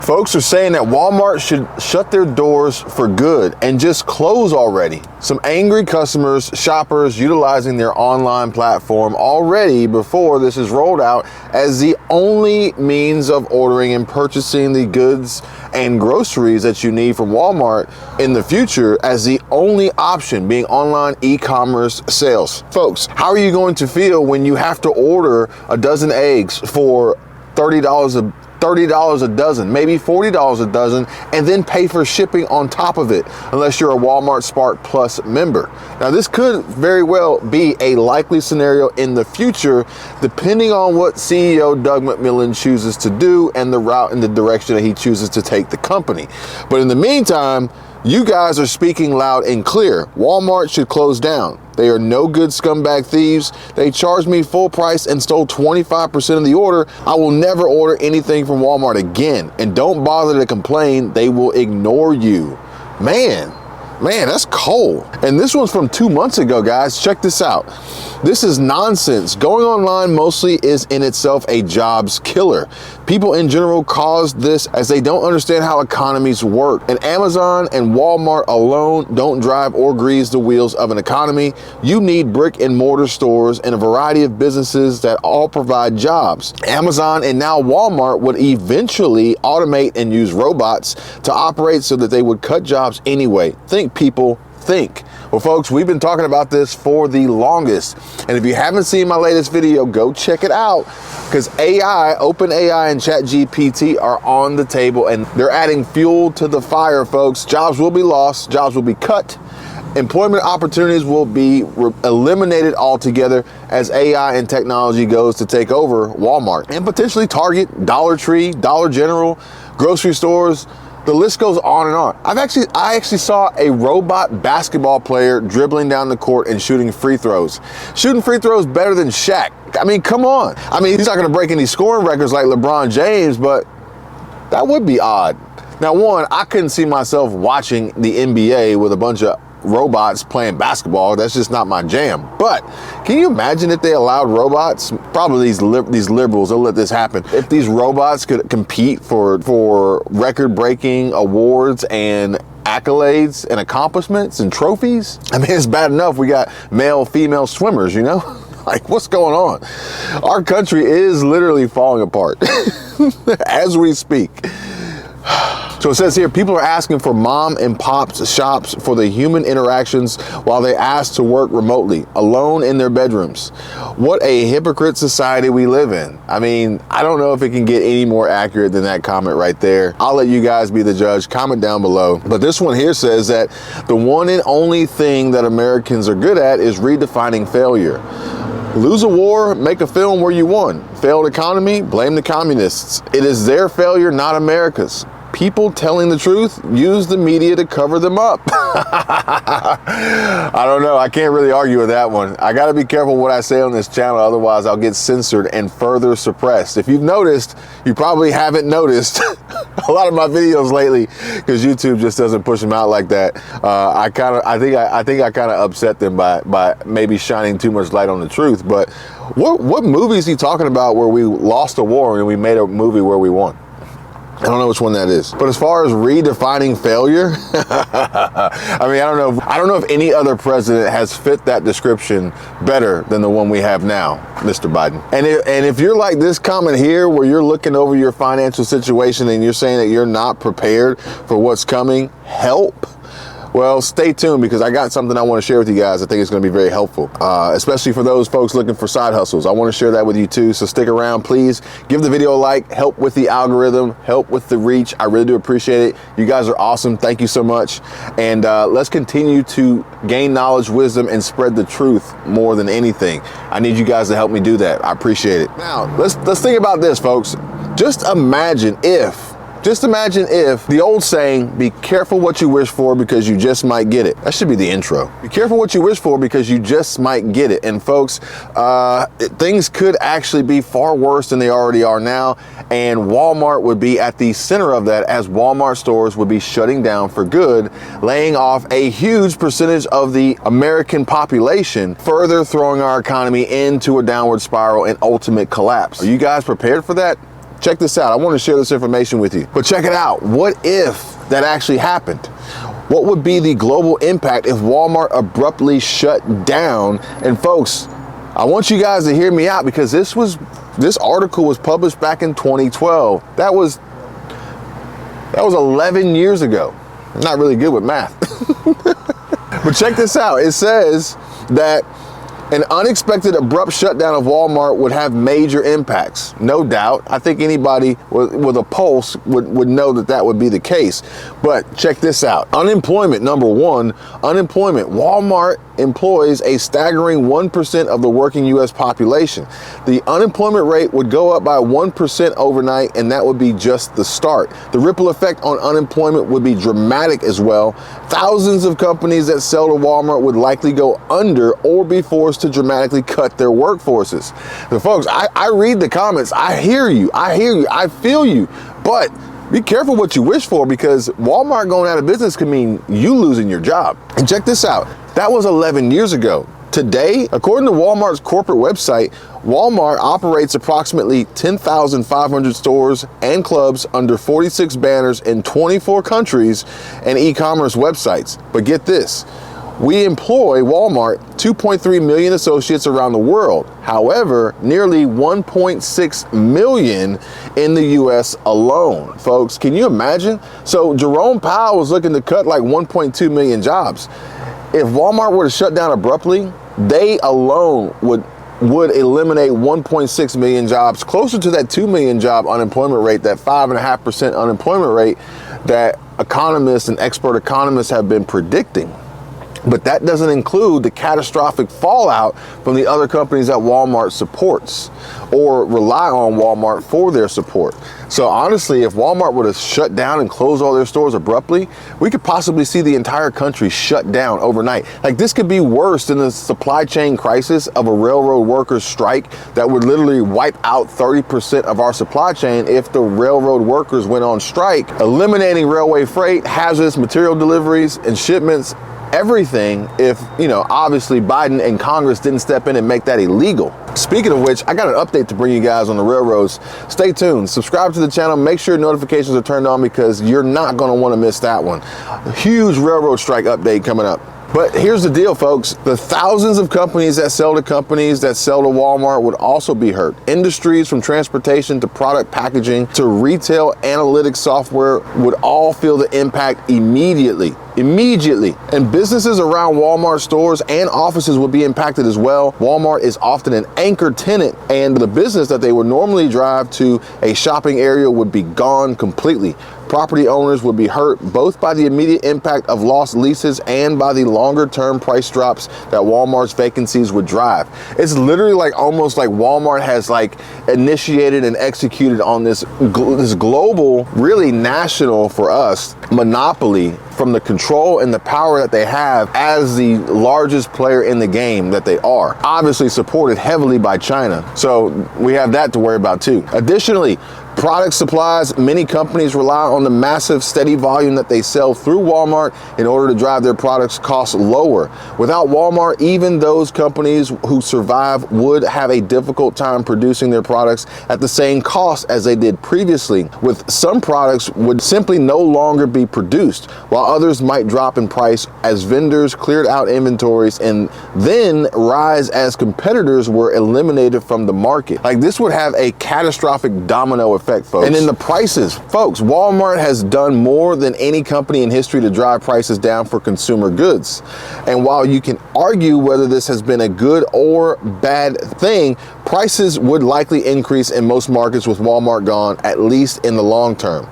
Folks are saying that Walmart should shut their doors for good and just close already. Some angry customers, shoppers utilizing their online platform already before this is rolled out as the only means of ordering and purchasing the goods and groceries that you need from Walmart in the future, as the only option being online e-commerce sales. Folks, how are you going to feel when you have to order a dozen eggs for $30 a dozen, maybe $40 a dozen, and then pay for shipping on top of it, unless you're a Walmart Spark Plus member? Now, this could very well be a likely scenario in the future, depending on what CEO Doug McMillon chooses to do and the route and the direction that he chooses to take the company. But in the meantime, you guys are speaking loud and clear. Walmart should close down. They are no good scumbag thieves. They charged me full price and stole 25% of the order. I will never order anything from Walmart again. And don't bother to complain. They will ignore you. Man, that's cold. And this one's from 2 months ago, guys. Check this out. This is nonsense. Going online mostly is in itself a jobs killer. People in general cause this as they don't understand how economies work. And Amazon and Walmart alone don't drive or grease the wheels of an economy. You need brick and mortar stores and a variety of businesses that all provide jobs. Amazon and now Walmart would eventually automate and use robots to operate so that they would cut jobs anyway. Think, people, think. Well, folks, we've been talking about this for the longest. And if you haven't seen my latest video, go check it out, because AI, OpenAI and ChatGPT are on the table and they're adding fuel to the fire, folks. Jobs will be lost, jobs will be cut, employment opportunities will be eliminated altogether as AI and technology goes to take over Walmart and potentially Target, Dollar Tree, Dollar General, grocery stores. The list goes on and on. I actually saw a robot basketball player dribbling down the court and shooting free throws. Shooting free throws better than Shaq. I mean, come on. I mean, he's not gonna break any scoring records like LeBron James, but that would be odd. Now, one, I couldn't see myself watching the NBA with a bunch of robots playing basketball. That's just not my jam. But can you imagine if they allowed robots? Probably these liberals, they'll let this happen. If these robots could compete for record-breaking awards and accolades and accomplishments and trophies. I mean, it's bad enough we got male, female swimmers, you know? Like, what's going on? Our country is literally falling apart as we speak. So it says here, people are asking for mom and pop's shops for the human interactions while they ask to work remotely, alone in their bedrooms. What a hypocrite society we live in. I mean, I don't know if it can get any more accurate than that comment right there. I'll let you guys be the judge. Comment down below. But this one here says that the one and only thing that Americans are good at is redefining failure. Lose a war, make a film where you won. Failed economy, blame the communists. It is their failure, not America's. People telling the truth use the media to cover them up. I don't know. I can't really argue with that one. I got to be careful what I say on this channel. Otherwise, I'll get censored and further suppressed. If you've noticed, you probably haven't noticed a lot of my videos lately because YouTube just doesn't push them out like that. I think I kind of upset them by maybe shining too much light on the truth. But what movie is he talking about where we lost a war and we made a movie where we won? I don't know which one that is. But as far as redefining failure, I mean, I don't know if any other president has fit that description better than the one we have now, Mr. Biden. And if you're like this comment here, where you're looking over your financial situation and you're saying that you're not prepared for what's coming, help. Well, stay tuned, because I got something I want to share with you guys. I think it's going to be very helpful, especially for those folks looking for side hustles. I want to share that with you too. So stick around, please. Give the video a like, help with the algorithm, help with the reach. I really do appreciate it. You guys are awesome. Thank you so much. And let's continue to gain knowledge, wisdom, and spread the truth more than anything. I need you guys to help me do that. I appreciate it. Now, let's think about this, folks. Just imagine if the old saying, be careful what you wish for because you just might get it. That should be the intro. Be careful what you wish for because you just might get it. And folks, things could actually be far worse than they already are now. And Walmart would be at the center of that, as Walmart stores would be shutting down for good, laying off a huge percentage of the American population, further throwing our economy into a downward spiral and ultimate collapse. Are you guys prepared for that? check this out. I want to share this information with you. But check it out. What if that actually happened? What would be the global impact if Walmart abruptly shut down? And folks, I want you guys to hear me out, because this article was published back in 2012. That was 11 years ago. I'm not really good with math. But check this out. It says that an unexpected abrupt shutdown of Walmart would have major impacts. No doubt. I think anybody with a pulse would know that would be the case. But check this out. Unemployment, number one. Unemployment. Walmart employs a staggering 1% of the working U.S. population. The unemployment rate would go up by 1% overnight, and that would be just the start. The ripple effect on unemployment would be dramatic as well. Thousands of companies that sell to Walmart would likely go under or be forced to dramatically cut their workforces. So folks, I read the comments. I hear you. I feel you. But be careful what you wish for, because Walmart going out of business could mean you losing your job. And check this out. That was 11 years ago. Today, according to Walmart's corporate website, Walmart operates approximately 10,500 stores and clubs under 46 banners in 24 countries and e-commerce websites. But get this. We employ Walmart 2.3 million associates around the world. However, nearly 1.6 million in the US alone. Folks, can you imagine? So Jerome Powell was looking to cut like 1.2 million jobs. If Walmart were to shut down abruptly, they alone would eliminate 1.6 million jobs, closer to that 2 million job unemployment rate, that 5.5% unemployment rate that economists and expert economists have been predicting. But that doesn't include the catastrophic fallout from the other companies that Walmart supports or rely on Walmart for their support. So honestly, if Walmart were to shut down and close all their stores abruptly, we could possibly see the entire country shut down overnight. Like, this could be worse than the supply chain crisis of a railroad workers strike that would literally wipe out 30% of our supply chain if the railroad workers went on strike, eliminating railway freight, hazardous material deliveries and shipments, everything, if, obviously Biden and Congress didn't step in and make that illegal. Speaking of which, I got an update to bring you guys on the railroads. Stay tuned, subscribe to the channel, make sure notifications are turned on, because you're not going to want to miss that one. A huge railroad strike update coming up. But here's the deal, folks. The thousands of companies that sell to Walmart would also be hurt. Industries from transportation to product packaging to retail analytics software would all feel the impact immediately. And businesses around Walmart stores and offices would be impacted as well. Walmart is often an anchor tenant, and the business that they would normally drive to a shopping area would be gone completely. Property owners would be hurt both by the immediate impact of lost leases and by the longer term price drops that Walmart's vacancies would drive. It's literally like almost like Walmart has like initiated and executed on this global, really national for us, monopoly from the control and the power that they have as the largest player in the game that they are. Obviously supported heavily by China. So we have that to worry about too. Additionally, product supplies, many companies rely on the massive steady volume that they sell through Walmart in order to drive their products costs lower. Without Walmart, even those companies who survive would have a difficult time producing their products at the same cost as they did previously, with some products would simply no longer be produced, while others might drop in price as vendors cleared out inventories and then rise as competitors were eliminated from the market. Like, this would have a catastrophic domino effect, folks. And in the prices, folks, Walmart has done more than any company in history to drive prices down for consumer goods. And while you can argue whether this has been a good or bad thing, prices would likely increase in most markets with Walmart gone, at least in the long term.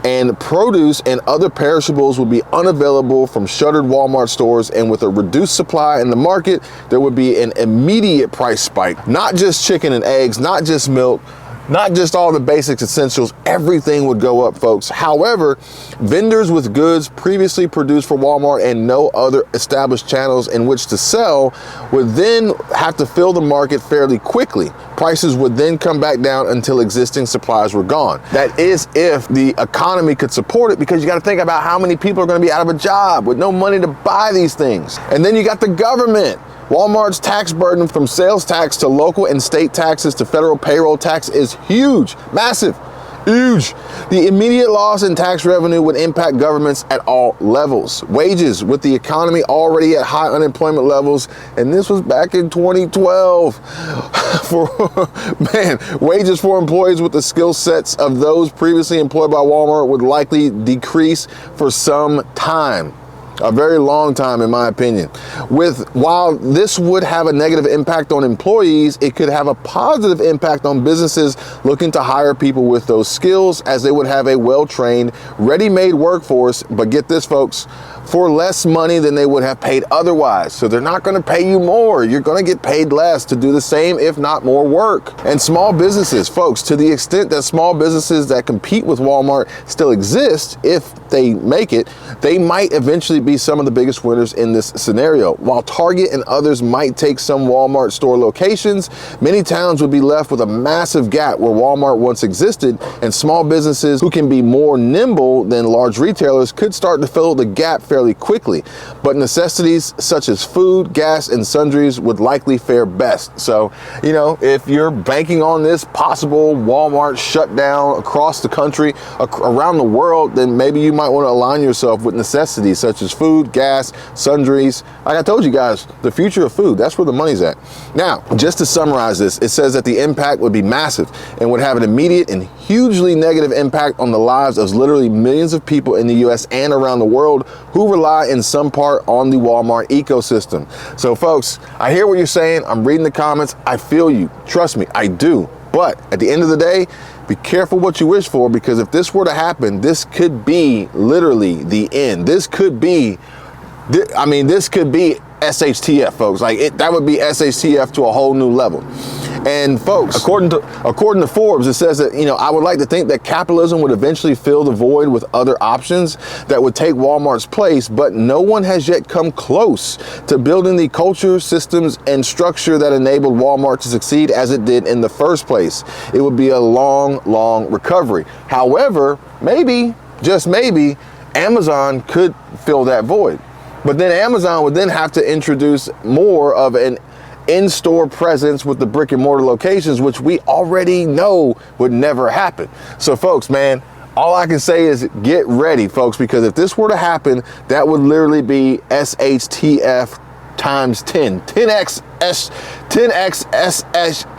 And produce and other perishables would be unavailable from shuttered Walmart stores, and with a reduced supply in the market, there would be an immediate price spike. Not just chicken and eggs, not just milk, not just all the basic essentials, everything would go up, folks. However, vendors with goods previously produced for Walmart and no other established channels in which to sell would then have to fill the market fairly quickly. Prices would then come back down until existing supplies were gone. That is if the economy could support it, because you got to think about how many people are going to be out of a job with no money to buy these things. And then you got the government. Walmart's tax burden, from sales tax to local and state taxes to federal payroll tax, is huge, massive. Huge. The immediate loss in tax revenue would impact governments at all levels. Wages, with the economy already at high unemployment levels, and this was back in 2012. Wages for employees with the skill sets of those previously employed by Walmart would likely decrease for some time. A very long time, in my opinion. While this would have a negative impact on employees, it could have a positive impact on businesses looking to hire people with those skills, as they would have a well-trained, ready-made workforce. But get this, folks, for less money than they would have paid otherwise. So they're not going to pay you more. You're going to get paid less to do the same, if not more work. And small businesses, folks, to the extent that small businesses that compete with Walmart still exist, if they make it, they might eventually be some of the biggest winners in this scenario. While Target and others might take some Walmart store locations, many towns would be left with a massive gap where Walmart once existed, and small businesses who can be more nimble than large retailers could start to fill the gap fairly quickly. But necessities such as food, gas, and sundries would likely fare best. So, you know, if you're banking on this possible Walmart shutdown across the country, around the world, then maybe you might want to align yourself with necessities such as food, gas, sundries. Like I told you guys, the future of food, that's where the money's at. Now, just to summarize this, it says that the impact would be massive and would have an immediate and hugely negative impact on the lives of literally millions of people in the US and around the world who rely in some part on the Walmart ecosystem. So folks, I hear what you're saying. I'm reading the comments. I feel you. Trust me, I do. But at the end of the day, be careful what you wish for, because if this were to happen, this could be literally the end. This could be, this could be SHTF, folks. Like that would be SHTF to a whole new level. And folks, according to Forbes, it says that, you know, I would like to think that capitalism would eventually fill the void with other options that would take Walmart's place, but no one has yet come close to building the culture, systems, and structure that enabled Walmart to succeed as it did in the first place. It would be a long, long recovery. However, maybe, just maybe, Amazon could fill that void. But then Amazon would then have to introduce more of an in-store presence with the brick and mortar locations, which we already know would never happen. So folks, man, all I can say is get ready, folks, because if this were to happen, that would literally be SHTF times 10. 10x SH,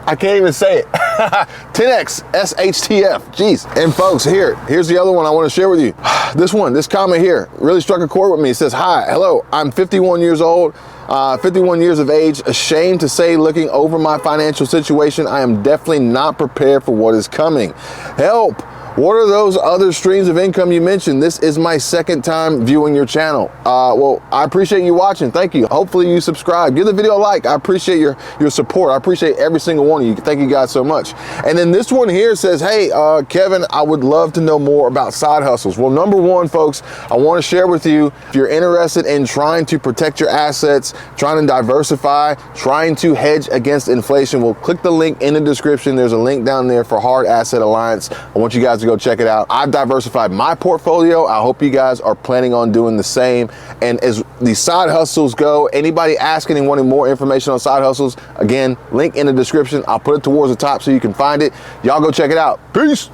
I can't even say it. 10x SHTF, jeez. And folks, here's the other one I want to share with you. This comment here really struck a chord with me. It says, hi, hello, I'm 51 years old, 51 years of age, ashamed to say, looking over my financial situation, I am definitely not prepared for what is coming. Help. What are those other streams of income you mentioned? This is my second time viewing your channel. Well, I appreciate you watching. Thank you. Hopefully you subscribe. Give the video a like. I appreciate your support. I appreciate every single one of you. Thank you guys so much. And then this one here says, hey, Kevin, I would love to know more about side hustles. Well, number one, folks, I want to share with you, if you're interested in trying to protect your assets, trying to diversify, trying to hedge against inflation, well, click the link in the description. There's a link down there for Hard Asset Alliance. I want you guys to go check it out. I've diversified my portfolio. I hope you guys are planning on doing the same. And as the side hustles go, anybody asking and wanting more information on side hustles, again, link in the description. I'll put it towards the top so you can find it. Y'all go check it out. Peace.